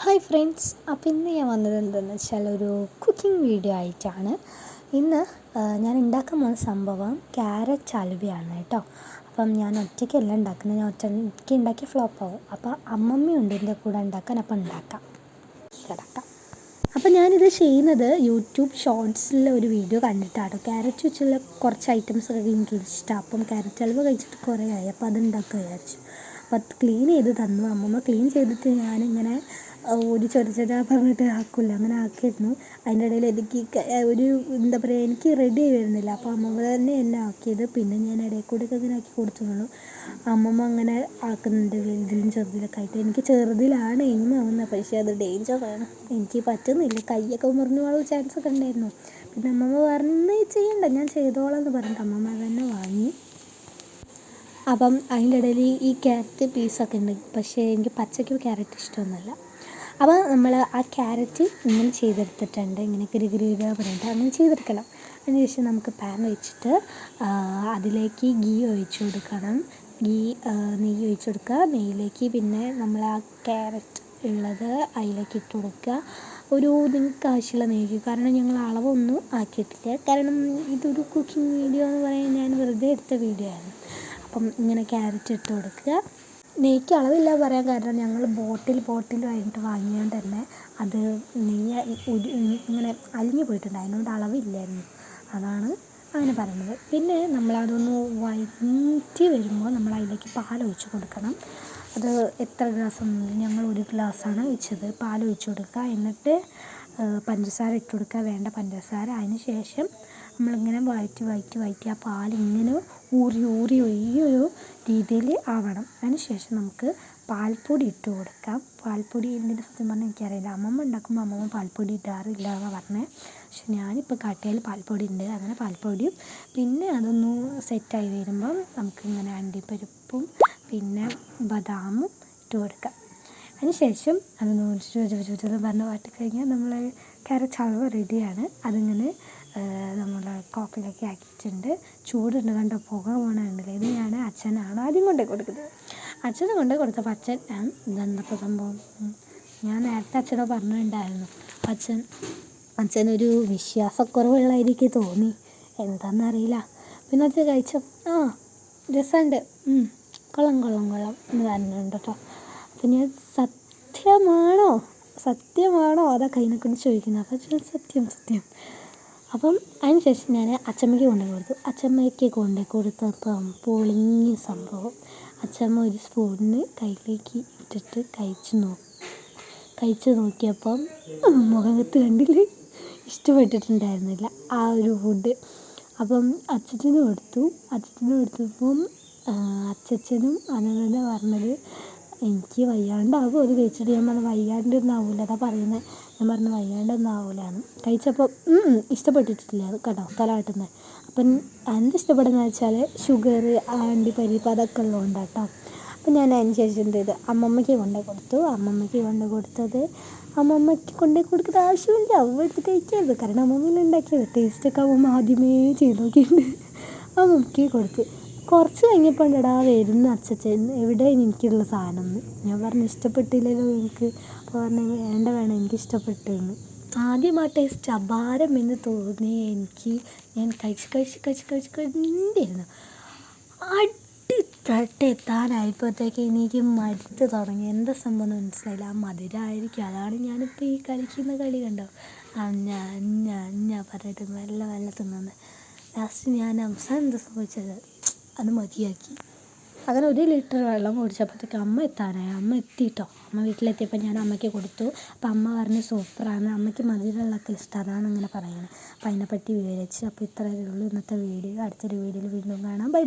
Hi friends, അപ്പോൾ ഇന്ന് ഞാൻ വന്നത് എന്താണെന്ന് വെച്ചാൽ ഒരു കുക്കിംഗ് വീഡിയോ ആയിട്ടാണ്. ഇന്ന് ഞാൻ ഉണ്ടാക്കാൻ പോകുന്ന സംഭവം ക്യാരറ്റ് ഹൽവയാണ് കേട്ടോ. അപ്പം ഞാൻ ഒറ്റയ്ക്കല്ല ഉണ്ടാക്കുന്നത്, ഞാൻ ഒറ്റയ്ക്ക് ഉണ്ടാക്കി ഫ്ലോപ്പാവും. അപ്പോൾ അമ്മമ്മയുണ്ട് എൻ്റെ കൂടെ ഉണ്ടാക്കാൻ, അപ്പം ഉണ്ടാക്കാം കിടക്കാം. അപ്പോൾ ഞാനിത് ചെയ്യുന്നത് യൂട്യൂബ് ഷോർട്സിലെ ഒരു വീഡിയോ കണ്ടിട്ടാണ്. ക്യാരറ്റ് വെച്ചുള്ള കുറച്ച് ഐറ്റംസൊക്കെ എനിക്ക് ഇഷ്ടമാണ്. അപ്പം ക്യാരറ്റ് ഹൽവ കഴിച്ചിട്ട് കുറേ ആയി, അപ്പോൾ അത് ഉണ്ടാക്കാൻ വിചാരിച്ചു. അപ്പോൾ അത് ക്ലീൻ ചെയ്ത് തന്നു അമ്മമ്മ. ക്ലീൻ ചെയ്തിട്ട് ഞാനിങ്ങനെ ഒരു ചെറിയ പറഞ്ഞിട്ട് ആക്കില്ല, അങ്ങനെ ആക്കിയിരുന്നു. അതിൻ്റെ ഇടയിൽ എനിക്ക് ഒരു എന്താ പറയുക, എനിക്ക് റെഡി ആയി വരുന്നില്ല. അപ്പോൾ അമ്മമ്മ തന്നെ എന്നെ ആക്കിയത്. പിന്നെ ഞാൻ ഇടയിൽ കൂടെ ഒക്കെ ഇങ്ങനെ ആക്കി കൊടുത്തുള്ളൂ. അമ്മമ്മ അങ്ങനെ ആക്കുന്നുണ്ട് വലുതിലും ചെറുതിലൊക്കെ ആയിട്ട്. എനിക്ക് ചെറുതിലാണ് എയിം ആവുന്നത്, പക്ഷേ അത് ഡേഞ്ചറാണ്, എനിക്ക് പറ്റുന്നില്ല. കൈയൊക്കെ മുറിഞ്ഞു പോകാനുള്ള ചാൻസ് ഒക്കെ ഉണ്ടായിരുന്നു. പിന്നെ അമ്മമ്മ പറഞ്ഞു ഇന്ന് ചെയ്യണ്ട, ഞാൻ ചെയ്തോളാം എന്ന് പറഞ്ഞിട്ട് അമ്മമ്മ തന്നെ വാങ്ങി. അപ്പം അതിൻ്റെ ഇടയിൽ ഈ ക്യാരറ്റ് പീസൊക്കെ ഉണ്ട്, പക്ഷേ എനിക്ക് പച്ചയ്ക്ക് ക്യാരറ്റ് ഇഷ്ടമൊന്നുമല്ല. അപ്പോൾ നമ്മൾ ആ ക്യാരറ്റ് ഇങ്ങനെ ചെയ്തെടുത്തിട്ടുണ്ട്, ഇങ്ങനെ ഗിരിഗിരിക പറഞ്ഞിട്ട് അങ്ങനെ ചെയ്തെടുക്കണം. അതിനുശേഷം നമുക്ക് പാൻ വെച്ചിട്ട് അതിലേക്ക് ഗീ ഒഴിച്ച് കൊടുക്കണം. നെയ്യ് ഒഴിച്ച് കൊടുക്കുക. നെയ്യിലേക്ക് പിന്നെ നമ്മൾ ആ ക്യാരറ്റ് ഉള്ളത് അതിലേക്ക് ഇട്ട് കൊടുക്കുക. നിങ്ങൾക്ക് ആവശ്യമുള്ള നെയ്യ്, കാരണം ഞങ്ങൾ അളവൊന്നും ആക്കിയിട്ടില്ല, കാരണം ഇതൊരു കുക്കിംഗ് വീഡിയോ എന്ന് പറയാൻ ഞാൻ വെറുതെ എടുത്ത വീഡിയോ ആണ്. അപ്പം ഇങ്ങനെ ക്യാരറ്റ് ഇട്ട് കൊടുക്കുക. നെയ്ക്ക് അളവില്ല പറയാൻ കാരണം ഞങ്ങൾ ബോട്ടിലുമായിട്ട് വാങ്ങിയതുകൊണ്ട് തന്നെ അത് നെയ്യ് ഇങ്ങനെ അലിഞ്ഞു പോയിട്ടുണ്ട്, അതിനോട് അളവില്ലായിരുന്നു, അതാണ് അങ്ങനെ പറയുന്നത്. പിന്നെ നമ്മളതൊന്ന് വഴറ്റി വരുമ്പോൾ നമ്മൾ അതിലേക്ക് പാലൊഴിച്ച് കൊടുക്കണം. അത് എത്ര ഗ്ലാസ്, ഞങ്ങൾ 1 ഗ്ലാസ്സാണ് വെച്ചത്. പാലൊഴിച്ച് കൊടുക്കുക, എന്നിട്ട് പഞ്ചസാര ഇട്ട് കൊടുക്കുക, വേണ്ട പഞ്ചസാര. അതിന് ശേഷം നമ്മളിങ്ങനെ വഴറ്റി ആ പാലിങ്ങനെ ഊറി ഈ ഒരു രീതിയിൽ ആവണം. അതിന് ശേഷം നമുക്ക് പാൽപ്പൊടി ഇട്ട് കൊടുക്കാം. പാൽപ്പൊടി എന്തിൻ്റെ സത്യം പറഞ്ഞാൽ എനിക്കറിയില്ല, അമ്മമ്മ ഉണ്ടാക്കുമ്പോൾ അമ്മമ്മ പാൽപ്പൊടി ഇടാറില്ല എന്നാണ് പറഞ്ഞത്. പക്ഷെ ഞാനിപ്പോൾ കാട്ടിയാൽ പാൽപ്പൊടി ഉണ്ട്, അങ്ങനെ പാൽപ്പൊടിയും. പിന്നെ അതൊന്ന് സെറ്റായി വരുമ്പം നമുക്കിങ്ങനെ അണ്ടിപ്പരിപ്പും പിന്നെ ബദാമും ഇട്ട് കൊടുക്കാം. അതിന് ശേഷം അതൊന്ന് പറഞ്ഞ് വാട്ടി കഴിഞ്ഞാൽ നമ്മൾ ക്യാരറ്റ് ഹൽവ റെഡിയാണ്. അതിങ്ങനെ നമ്മൾ കോക്കിലൊക്കെ ആക്കിയിട്ടുണ്ട്. ചൂടുണ്ട്, കണ്ടോ പുക പോകണമുണ്ടല്ലോ. ഇത് ഞാൻ അച്ഛനാണ് ആദ്യം കൊണ്ടുപോയി കൊടുക്കുന്നത്. അച്ഛന് കൊണ്ടുപോയി കൊടുത്തപ്പോൾ അച്ഛൻ ഇതെന്തൊക്കെ സംഭവം, ഞാൻ നേരത്തെ അച്ഛനോട് പറഞ്ഞിട്ടുണ്ടായിരുന്നു. അച്ഛനൊരു വിശ്വാസക്കുറവുള്ളതായിരിക്കും തോന്നി, എന്താണെന്നറിയില്ല. പിന്നെ അച്ഛൻ കഴിച്ച രസമുണ്ട്, കൊള്ളാം എന്ന് പറഞ്ഞിട്ടുണ്ട് കേട്ടോ. അപ്പം ഞാൻ സത്യമാണോ അതാ കയ്യിനെ കൊണ്ട് ചോദിക്കുന്നത്. അപ്പം സത്യം. അപ്പം അതിന് ശേഷം ഞാൻ അച്ചമ്മയ്ക്ക് കൊണ്ടുപോയി കൊടുത്തപ്പം പൊളിഞ്ഞ സംഭവം. അച്ചമ്മ ഒരു സ്പൂണിന് കയ്യിലേക്ക് ഇട്ടിട്ട് കഴിച്ച് നോക്കിയപ്പം മുഖത്ത് കണ്ടില്ലേ, ഇഷ്ടപ്പെട്ടിട്ടുണ്ടായിരുന്നില്ല ആ ഒരു ഫുഡ്. അപ്പം അച്ഛന് കൊടുത്തപ്പം അച്ഛനും അങ്ങനെ പറഞ്ഞത് എനിക്ക് വയ്യാണ്ടാവും അത് കഴിച്ചിട്ട്. ഞാൻ പറഞ്ഞു വയ്യാണ്ടൊന്നും ആവില്ല, അതാ പറയുന്നത്. ഞാൻ പറഞ്ഞു വയ്യാണ്ടൊന്നും ആവില്ലാന്ന്. കഴിച്ചപ്പോൾ ഇഷ്ടപ്പെട്ടിട്ടില്ല അത് കേട്ടോ, തലാട്ടുന്നത്. അപ്പം എന്തിഷ്ടപ്പെടുന്നത് വെച്ചാൽ ഷുഗർ, അണ്ടിപ്പരിപ്പ് അതൊക്കെ ഉള്ളതുകൊണ്ടാണ് കേട്ടോ. അപ്പം ഞാൻ അതിന് ശേഷം എന്ത് ചെയ്തു, അമ്മമ്മയ്ക്ക് കൊണ്ടുപോയി കൊടുത്തത് അമ്മമ്മയ്ക്ക് കൊണ്ടുപോയി കൊടുക്കുന്ന ആവശ്യമില്ല, അമ്മ എടുത്ത് കഴിക്കരുത്, കാരണം അമ്മമ്മ ഉണ്ടാക്കിയത് ടേസ്റ്റൊക്കെ അമ്മമ്മ ആദ്യമേ ചെയ്ത് നോക്കിയിട്ടുണ്ട്. അമ്മമ്മയ്ക്ക് കൊടുത്ത് കുറച്ച് കഴിഞ്ഞപ്പോൾ ഉണ്ടടാ വരുന്ന അച്ഛൻ, എവിടെ എനിക്കുള്ള സാധനം എന്ന്. ഞാൻ പറഞ്ഞു ഇഷ്ടപ്പെട്ടില്ലല്ലോ എനിക്ക്. അപ്പോൾ പറഞ്ഞു വേണം, എനിക്ക് ഇഷ്ടപ്പെട്ടെന്ന്. ആദ്യം ആ ടേസ്റ്റ് അപാരം എന്ന് തോന്നി എനിക്ക്. ഞാൻ കഴിച്ചിരുന്നു. അടിത്തട്ട് എത്താനായപ്പോഴത്തേക്ക് എനിക്ക് മടുത്ത് തുടങ്ങി. എന്താ സംഭവം മനസ്സിലായില്ല. ആ മധുരമായിരിക്കും, അതാണ് ഞാനിപ്പോൾ ഈ കളിക്കുന്ന കളി കണ്ടോ, അഞ്ഞ പറഞ്ഞിട്ട് മെല്ലെ തിന്നുന്നത്. ലാസ്റ്റ് ഞാൻ അവസാനം എന്താ സംഭവിച്ചത്, അത് മതിയാക്കി. അങ്ങനെ 1 ലിറ്റർ വെള്ളം കുടിച്ചപ്പോഴത്തേക്ക് അമ്മ എത്തി കേട്ടോ. അമ്മ വീട്ടിലെത്തിയപ്പോൾ ഞാൻ അമ്മയ്ക്ക് കൊടുത്തു. അപ്പം അമ്മ പറഞ്ഞ് സൂപ്പറാണ്, അമ്മയ്ക്ക് മധുരമുള്ളതൊക്കെ ഇഷ്ടം, അതാണ് അങ്ങനെ പറയുന്നത്. അപ്പം അതിനെപ്പറ്റി വിവരിച്ചു. അപ്പോൾ ഇത്രയേ ഉള്ളൂ ഇന്നത്തെ വീഡിയോ. അടുത്തൊരു വീഡിയോയിൽ വീണ്ടും കാണാം. ബൈ.